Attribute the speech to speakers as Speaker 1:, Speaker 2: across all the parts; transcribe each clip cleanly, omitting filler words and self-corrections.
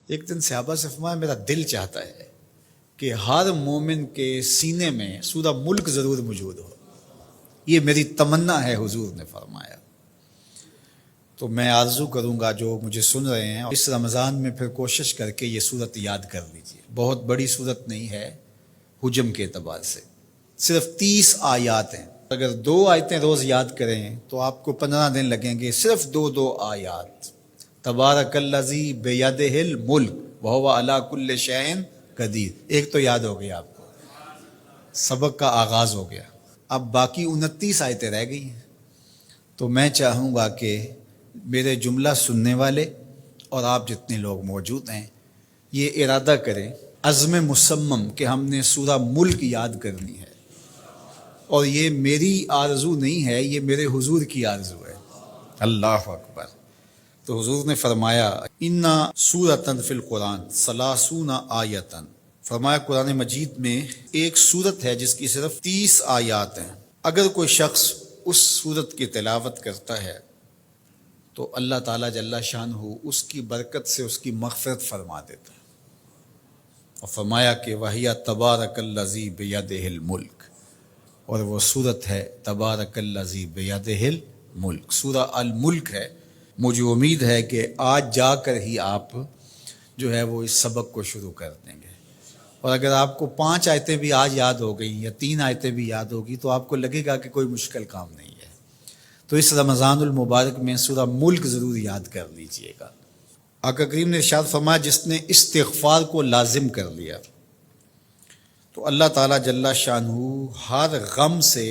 Speaker 1: ایک دن صحابہ سے فرمایا میرا دل چاہتا ہے کہ ہر مومن کے سینے میں سورہ ملک ضرور موجود ہو، یہ میری تمنا ہے، حضور نے فرمایا۔ تو میں آرزو کروں گا جو مجھے سن رہے ہیں اس رمضان میں پھر کوشش کر کے یہ صورت یاد کر لیجیے۔ بہت بڑی صورت نہیں ہے حجم کے اعتبار سے، صرف 30 آیات ہیں۔ اگر 2 آیتیں روز یاد کریں تو آپ کو 15 دن لگیں گے، صرف 2 آیات۔ تبارک الذی بیدہ الملک وہو علی کل شیء قدیر، ایک تو یاد ہو گیا، آپ کو سبق کا آغاز ہو گیا۔ اب باقی 29 آیتیں رہ گئی ہیں، تو میں چاہوں گا کہ میرے جملہ سننے والے اور آپ جتنے لوگ موجود ہیں یہ ارادہ کریں، عزم مصمم کہ ہم نے سورہ ملک یاد کرنی ہے، اور یہ میری آرزو نہیں ہے، یہ میرے حضور کی آرزو ہے۔ اللہ اکبر۔ تو حضور نے فرمایا انا سورۃ فی القرآن 30 آیۃ، فرمایا قرآن مجید میں ایک سورت ہے جس کی صرف 30 آیات ہیں، اگر کوئی شخص اس سورت کی تلاوت کرتا ہے تو اللہ تعالیٰ جل شانہ اس کی برکت سے اس کی مغفرت فرما دیتا ہے۔ اور فرمایا کہ وَهِيَ تَبَارَكَ الَّذِي بِيَدِهِ الْمُلْكُ، اور وہ سورت ہے تبارک الذی بیدہ الملک، سورہ الملک ہے۔ مجھے امید ہے کہ آج جا کر ہی آپ جو ہے وہ اس سبق کو شروع کر دیں گے، اور اگر آپ کو 5 آیتیں بھی آج یاد ہو گئیں یا 3 آیتیں بھی یاد ہوگی تو آپ کو لگے گا کہ کوئی مشکل کام نہیں ہے۔ تو اس رمضان المبارک میں سورہ ملک ضرور یاد کر لیجئے گا۔ آقا کریم نے ارشاد فرمایا جس نے استغفار کو لازم کر لیا تو اللہ تعالیٰ جل شانہ ہر غم سے،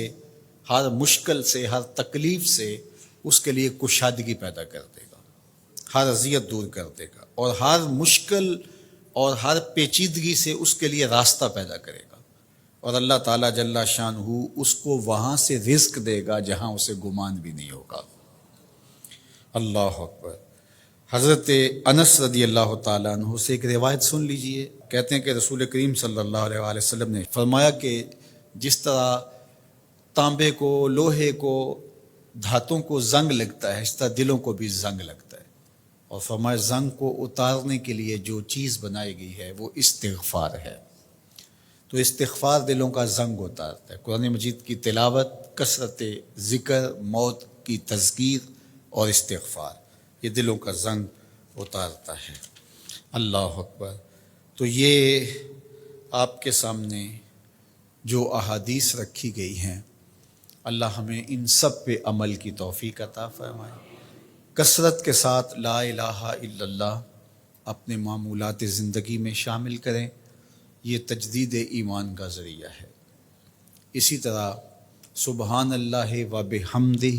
Speaker 1: ہر مشکل سے، ہر تکلیف سے اس کے لیے کشادگی پیدا کر دے گا، ہر اذیت دور کر دے گا، اور ہر مشکل اور ہر پیچیدگی سے اس کے لیے راستہ پیدا کرے گا، اور اللہ تعالیٰ جل شانہ اس کو وہاں سے رزق دے گا جہاں اسے گمان بھی نہیں ہوگا۔ اللہ اکبر۔ حضرت انس رضی اللہ تعالیٰ عنہ سے ایک روایت سن لیجئے، کہتے ہیں کہ رسول کریم صلی اللہ علیہ وآلہ وسلم نے فرمایا کہ جس طرح تانبے کو، لوہے کو، دھاتوں کو زنگ لگتا ہے، اس طرح دلوں کو بھی زنگ لگتا ہے، اور فرمایا زنگ کو اتارنے کے لیے جو چیز بنائی گئی ہے وہ استغفار ہے۔ تو استغفار دلوں کا زنگ اتارتا ہے۔ قرآن مجید کی تلاوت، کثرت ذکر، موت کی تذکیر اور استغفار، یہ دلوں کا زنگ اتارتا ہے۔ اللہ اکبر۔ تو یہ آپ کے سامنے جو احادیث رکھی گئی ہیں، اللہ ہمیں ان سب پہ عمل کی توفیق عطا فرمائے۔ کثرت کے ساتھ لا الہ الا اللہ اپنے معمولات زندگی میں شامل کریں، یہ تجدید ایمان کا ذریعہ ہے۔ اسی طرح سبحان اللہ و بحمدہ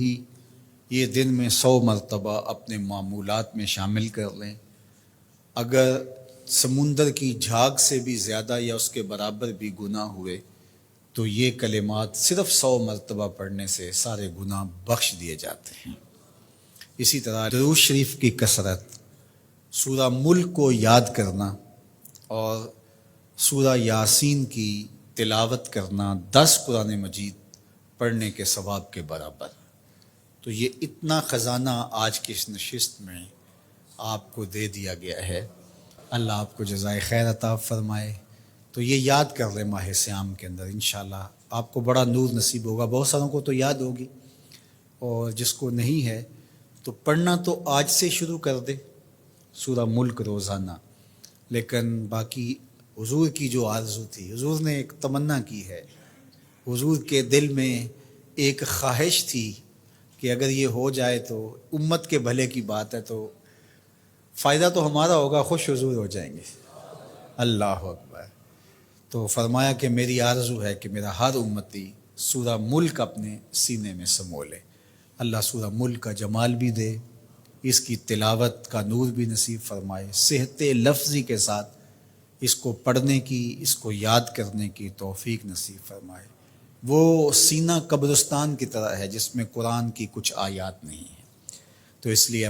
Speaker 1: یہ دن میں 100 مرتبہ اپنے معمولات میں شامل کر لیں۔ اگر سمندر کی جھاگ سے بھی زیادہ یا اس کے برابر بھی گناہ ہوئے تو یہ کلمات صرف 100 مرتبہ پڑھنے سے سارے گناہ بخش دیے جاتے ہیں۔ اسی طرح درود شریف کی کثرت، سورہ ملک کو یاد کرنا اور سورہ یاسین کی تلاوت کرنا 10 قرآن مجید پڑھنے کے ثواب کے برابر۔ تو یہ اتنا خزانہ آج کی اس نشست میں آپ کو دے دیا گیا ہے، اللہ آپ کو جزائے خیر عطا فرمائے۔ تو یہ یاد کر لیں ماہ صیام کے اندر، انشاءاللہ آپ کو بڑا نور نصیب ہوگا۔ بہت ساروں کو تو یاد ہوگی، اور جس کو نہیں ہے تو پڑھنا تو آج سے شروع کر دے سورہ ملک روزانہ۔ لیکن باقی حضور کی جو آرزو تھی، حضور نے ایک تمنا کی ہے، حضور کے دل میں ایک خواہش تھی کہ اگر یہ ہو جائے تو امت کے بھلے کی بات ہے، تو فائدہ تو ہمارا ہوگا، خوش حضور ہو جائیں گے۔ اللہ اکبر۔ تو فرمایا کہ میری آرزو ہے کہ میرا ہر امتی سورہ ملک اپنے سینے میں سمو لے۔ اللہ سورہ ملک کا جمال بھی دے، اس کی تلاوت کا نور بھی نصیب فرمائے، صحت لفظی کے ساتھ اس کو پڑھنے کی، اس کو یاد کرنے کی توفیق نصیب فرمائے۔ وہ سینہ قبرستان کی طرح ہے جس میں قرآن کی کچھ آیات نہیں ہیں، تو اس لیے